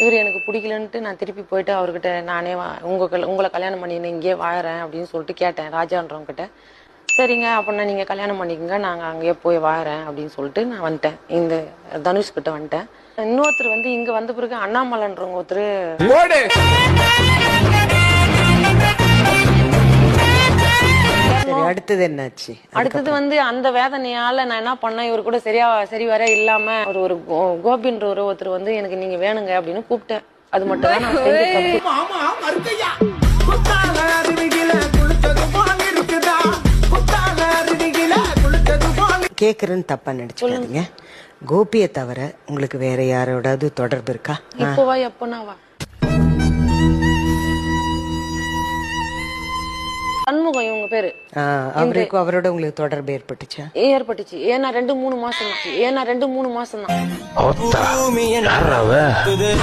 இவர் எனக்கு பிடிக்கலன்ட்டு நான் திருப்பி போயிட்டு அவர்கிட்ட நானே உங்களை கல்யாணம் பண்ணின்னு இங்கேயே வாழறேன் அப்படின்னு சொல்லிட்டு கேட்டேன் ராஜான்றவங்க கிட்ட. சரிங்க அப்படின்னா நீங்க கல்யாணம் பண்ணிக்கங்க, நாங்க அங்கேயே போய் வாழறேன் அப்படின்னு சொல்லிட்டு நான் வந்துட்டேன். இந்த தனுஷ் கிட்ட வந்துட்டேன். இன்னொருத்தர் வந்து இங்க வந்த பிறகு அண்ணாமலைன்றவங்க ஒருத்தர் அடுத்தது என்னாச்சு? அடுத்தது வந்து அந்த வேதனையால நான் என்ன பண்ணேன், இவர் கூட சரி வர இல்லாம ஒரு கோபின்ற ஒருத்தர் வந்து எனக்கு நீங்க வேணுங்க அப்படின்னு கூப்பிட்டேன். அது மட்டும் தான் நான் செஞ்ச தப்பு. கேக்குறேன்னு தப்பா நினைச்சுக்காதீங்க. கோபியை தவிர உங்களுக்கு வேற யாரோடாவது தொடர்பு இருக்கா? இப்போவா எப்பனாவா? சண்முகம் இவங்க பேரு. அவருக்கு அவரோட உங்களுக்கு தொடர்பு ஏற்பட்டுச்சா? ஏற்பட்டுச்சு. ஏன்னா 2-3 மாசம் தான்.